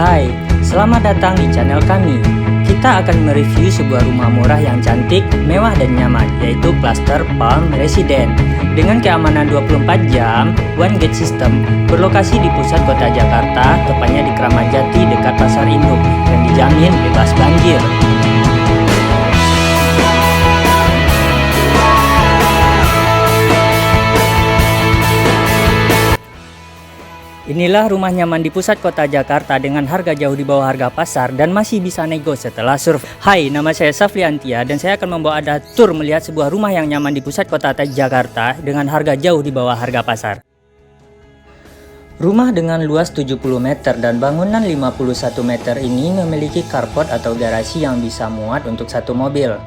Hai, selamat datang di channel kami. Kita akan mereview sebuah rumah murah yang cantik, mewah dan nyaman, yaitu Cluster Palm Residence. Dengan keamanan 24 jam, One Gate System, berlokasi di pusat kota Jakarta, tepatnya di Kramat Jati dekat Pasar Induk, dan dijamin bebas banjir. Inilah rumah nyaman di pusat kota Jakarta dengan harga jauh di bawah harga pasar dan masih bisa nego setelah survei. Hai, nama saya Safliantia dan saya akan membawa Anda tur melihat sebuah rumah yang nyaman di pusat kota Jakarta dengan harga jauh di bawah harga pasar. Rumah dengan luas 70 meter dan bangunan 51 meter ini memiliki carport atau garasi yang bisa muat untuk satu mobil.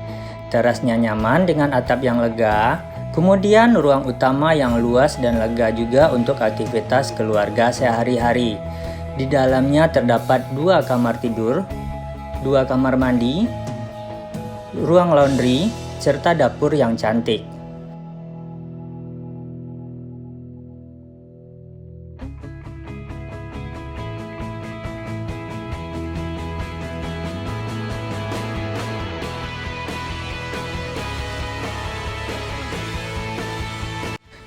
Terasnya nyaman dengan atap yang lega. Kemudian ruang utama yang luas dan lega juga untuk aktivitas keluarga sehari-hari. Di dalamnya terdapat 2 kamar tidur, 2 kamar mandi, ruang laundry, serta dapur yang cantik.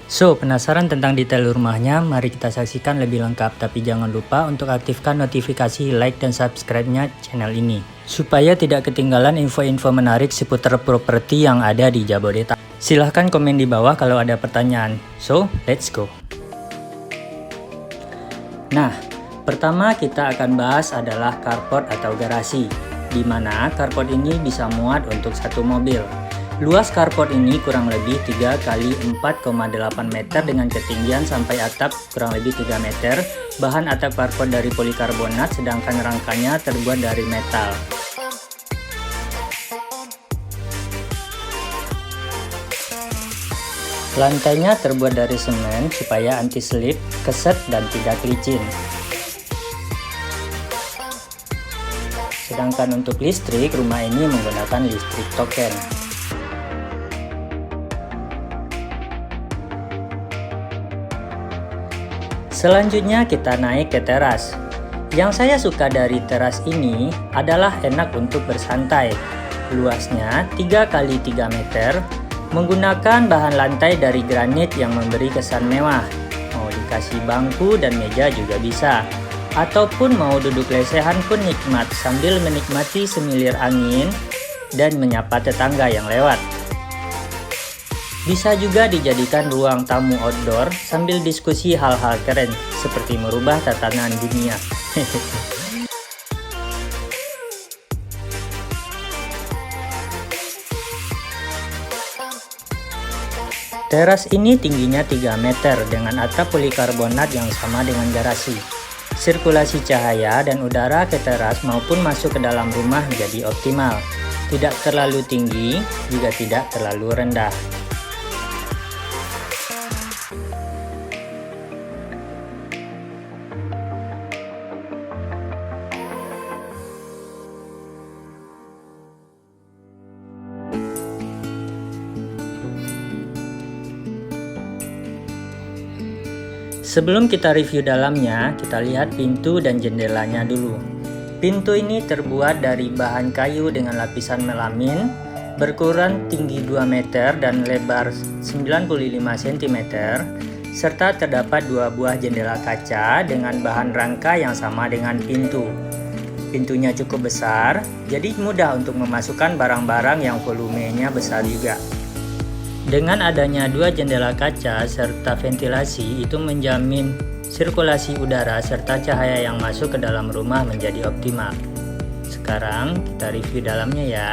So, penasaran tentang detail rumahnya? Mari kita saksikan lebih lengkap. Tapi jangan lupa untuk aktifkan notifikasi, like, dan subscribe-nya channel ini, supaya tidak ketinggalan info-info menarik seputar properti yang ada di Jabodetabek. Silahkan komen di bawah kalau ada pertanyaan. So, let's go. Nah, pertama kita akan bahas adalah carport atau garasi, di mana carport ini bisa muat untuk satu mobil. Luas carport ini kurang lebih 3 x 4,8 meter dengan ketinggian sampai atap kurang lebih 3 meter. Bahan atap carport dari polikarbonat sedangkan rangkanya terbuat dari metal. Lantainya terbuat dari semen supaya anti slip, keset, dan tidak licin. Sedangkan untuk listrik, rumah ini menggunakan listrik token. Selanjutnya kita naik ke teras. Yang saya suka dari teras ini adalah enak untuk bersantai. Luasnya 3 x 3 meter, menggunakan bahan lantai dari granit yang memberi kesan mewah. Mau dikasih bangku dan meja juga bisa. Ataupun mau duduk lesehan pun nikmat sambil menikmati semilir angin dan menyapa tetangga yang lewat. Bisa juga dijadikan ruang tamu outdoor sambil diskusi hal-hal keren seperti merubah tatanan dunia. Teras ini tingginya 3 meter dengan atap polikarbonat yang sama dengan garasi. Sirkulasi cahaya dan udara ke teras maupun masuk ke dalam rumah menjadi optimal. Tidak terlalu tinggi, juga tidak terlalu rendah. Sebelum kita review dalamnya, kita lihat pintu dan jendelanya dulu. Pintu ini terbuat dari bahan kayu dengan lapisan melamin, berukuran tinggi 2 meter dan lebar 95 cm, serta terdapat 2 buah jendela kaca dengan bahan rangka yang sama dengan pintu. Pintunya cukup besar, jadi mudah untuk memasukkan barang-barang yang volumenya besar juga. Dengan adanya 2 jendela kaca serta ventilasi, itu menjamin sirkulasi udara serta cahaya yang masuk ke dalam rumah menjadi optimal. Sekarang kita review dalamnya ya.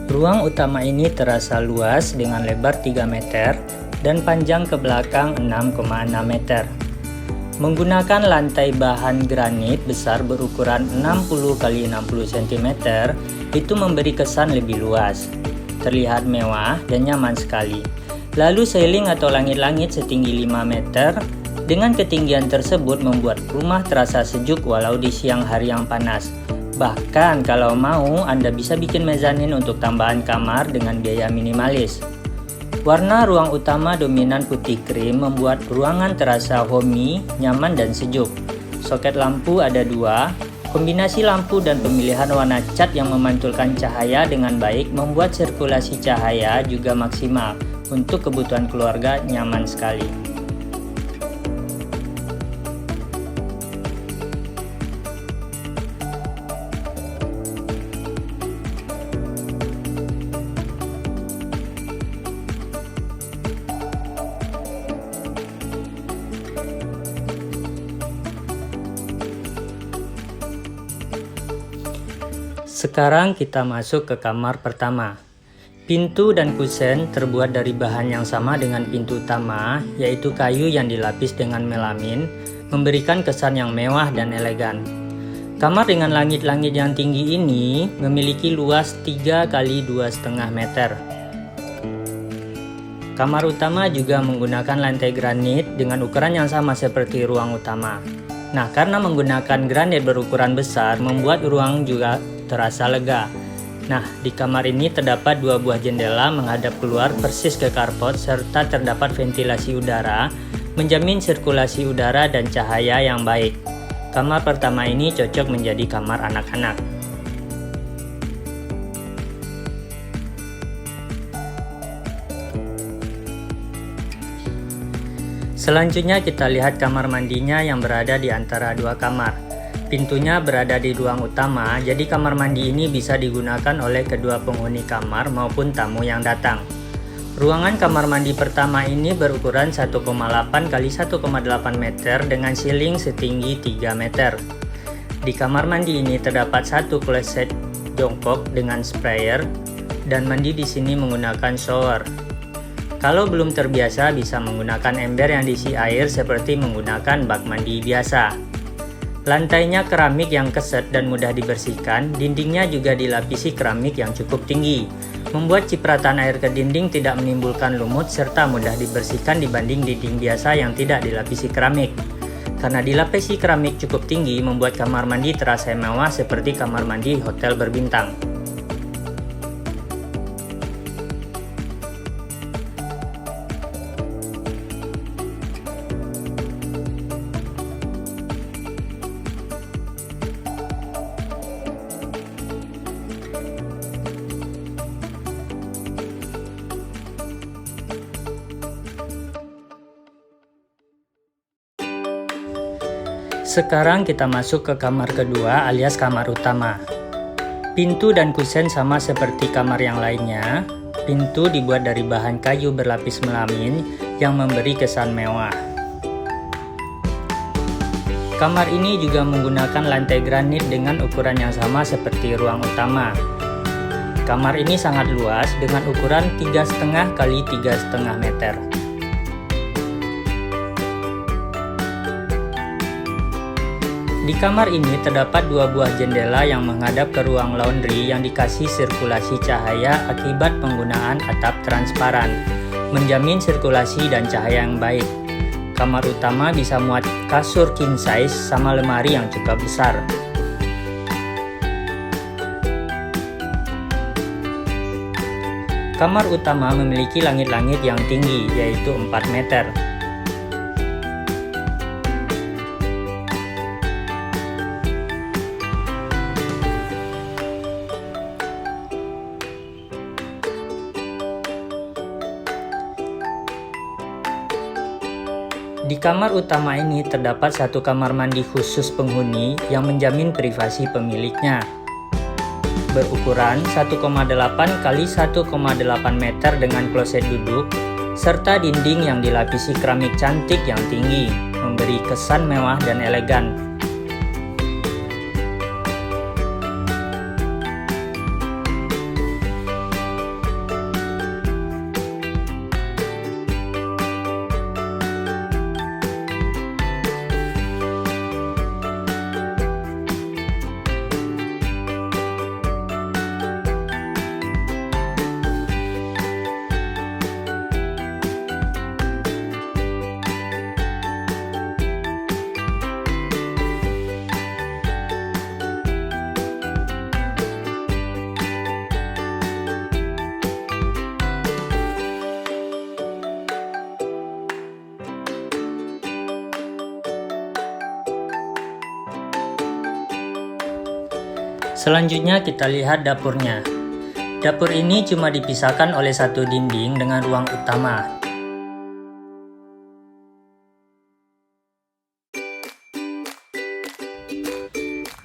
Ruang utama ini terasa luas dengan lebar 3 meter dan panjang ke belakang 6,6 meter. Menggunakan lantai bahan granit besar berukuran 60 x 60 cm, itu memberi kesan lebih luas, terlihat mewah dan nyaman sekali. Lalu ceiling atau langit-langit setinggi 5 meter, dengan ketinggian tersebut membuat rumah terasa sejuk walau di siang hari yang panas. Bahkan kalau mau, Anda bisa bikin mezanin untuk tambahan kamar dengan biaya minimalis. Warna ruang utama dominan putih krim membuat ruangan terasa homey, nyaman dan sejuk. Soket lampu ada 2. Kombinasi lampu dan pemilihan warna cat yang memantulkan cahaya dengan baik membuat sirkulasi cahaya juga maksimal. Untuk kebutuhan keluarga nyaman sekali. Sekarang kita masuk ke kamar pertama. Pintu dan kusen terbuat dari bahan yang sama dengan pintu utama, yaitu kayu yang dilapis dengan melamin, memberikan kesan yang mewah dan elegan. Kamar dengan langit-langit yang tinggi ini memiliki luas 3 x 2,5 meter. Kamar utama juga menggunakan lantai granit dengan ukuran yang sama seperti ruang utama. Nah, karena menggunakan granit berukuran besar, membuat ruang juga terasa lega. Nah, di kamar ini terdapat 2 buah jendela menghadap keluar persis ke carport serta terdapat ventilasi udara, menjamin sirkulasi udara dan cahaya yang baik. Kamar pertama ini cocok menjadi kamar anak-anak. Selanjutnya kita lihat kamar mandinya yang berada di antara 2 kamar. Pintunya berada di ruang utama, jadi kamar mandi ini bisa digunakan oleh kedua penghuni kamar maupun tamu yang datang. Ruangan kamar mandi pertama ini berukuran 1,8 x 1,8 meter dengan ceiling setinggi 3 meter. Di kamar mandi ini terdapat 1 kloset jongkok dengan sprayer dan mandi di sini menggunakan shower. Kalau belum terbiasa bisa menggunakan ember yang diisi air seperti menggunakan bak mandi biasa. Lantainya keramik yang keset dan mudah dibersihkan, dindingnya juga dilapisi keramik yang cukup tinggi, membuat cipratan air ke dinding tidak menimbulkan lumut serta mudah dibersihkan dibanding dinding biasa yang tidak dilapisi keramik. Karena dilapisi keramik cukup tinggi, membuat kamar mandi terasa mewah seperti kamar mandi hotel berbintang. Sekarang kita masuk ke kamar kedua alias kamar utama. Pintu dan kusen sama seperti kamar yang lainnya. Pintu dibuat dari bahan kayu berlapis melamin yang memberi kesan mewah. Kamar ini juga menggunakan lantai granit dengan ukuran yang sama seperti ruang utama. Kamar ini sangat luas dengan ukuran 3,5 x 3,5 meter. Di kamar ini terdapat 2 buah jendela yang menghadap ke ruang laundry yang dikasih sirkulasi cahaya akibat penggunaan atap transparan, menjamin sirkulasi dan cahaya yang baik. Kamar utama bisa muat kasur king size sama lemari yang cukup besar. Kamar utama memiliki langit-langit yang tinggi, yaitu 4 meter. Di kamar utama ini terdapat 1 kamar mandi khusus penghuni yang menjamin privasi pemiliknya. Berukuran 1,8 x 1,8 meter dengan kloset duduk, serta dinding yang dilapisi keramik cantik yang tinggi, memberi kesan mewah dan elegan. Selanjutnya kita lihat dapurnya. Dapur ini cuma dipisahkan oleh satu dinding dengan ruang utama.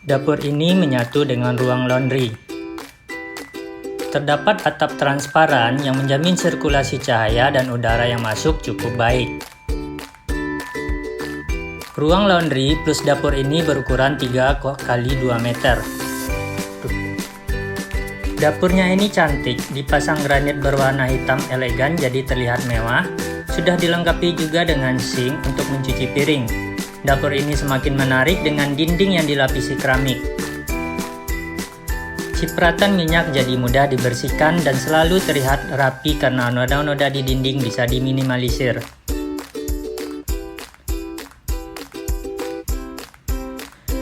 Dapur ini menyatu dengan ruang laundry. Terdapat atap transparan yang menjamin sirkulasi cahaya dan udara yang masuk cukup baik. Ruang laundry plus dapur ini berukuran 3 x 2 meter. Dapurnya ini cantik, dipasang granit berwarna hitam elegan jadi terlihat mewah. Sudah dilengkapi juga dengan sink untuk mencuci piring. Dapur ini semakin menarik dengan dinding yang dilapisi keramik. Cipratan minyak jadi mudah dibersihkan dan selalu terlihat rapi karena noda-noda di dinding bisa diminimalisir.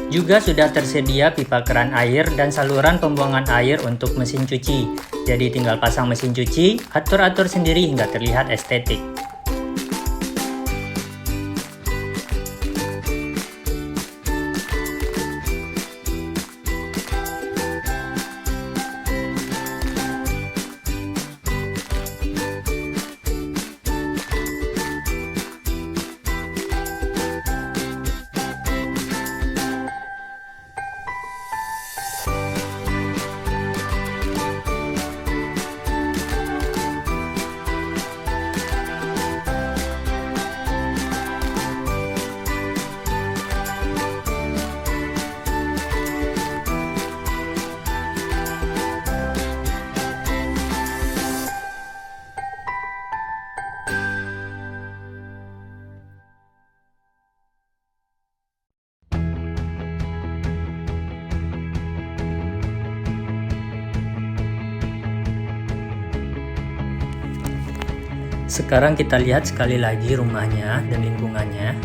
Juga sudah tersedia pipa keran air dan saluran pembuangan air untuk mesin cuci. Jadi tinggal pasang mesin cuci, atur-atur sendiri hingga terlihat estetik. Sekarang kita lihat sekali lagi rumahnya dan lingkungannya.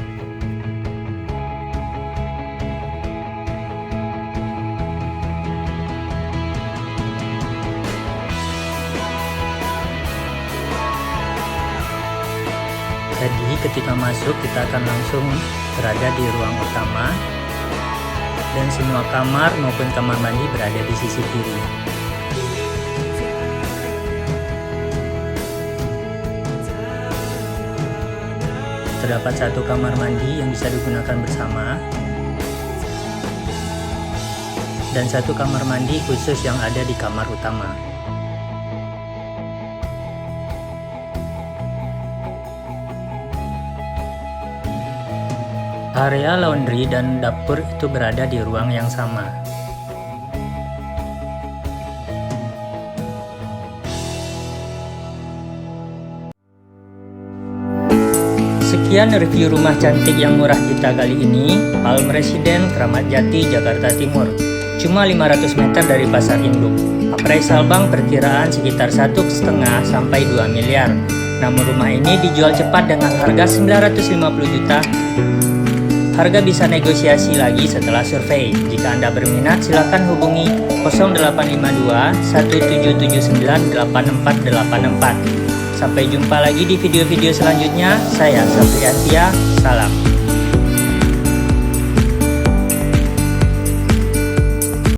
Jadi ketika masuk kita akan langsung berada di ruang utama dan semua kamar maupun kamar mandi berada di sisi kiri. Terdapat satu kamar mandi yang bisa digunakan bersama dan satu kamar mandi khusus yang ada di kamar utama. Area laundry dan dapur itu berada di ruang yang sama. Sekian review rumah cantik yang murah kita kali ini, Palm Residence, Kramat Jati, Jakarta Timur. Cuma 500 meter dari Pasar Induk. Appraisal bank perkiraan sekitar 1,5 sampai 2 miliar. Namun rumah ini dijual cepat dengan harga 950 juta. Harga bisa negosiasi lagi setelah survei. Jika Anda berminat, silakan hubungi 0852 1779 8484. Sampai jumpa lagi di video-video selanjutnya. Saya Sapriantia, salam.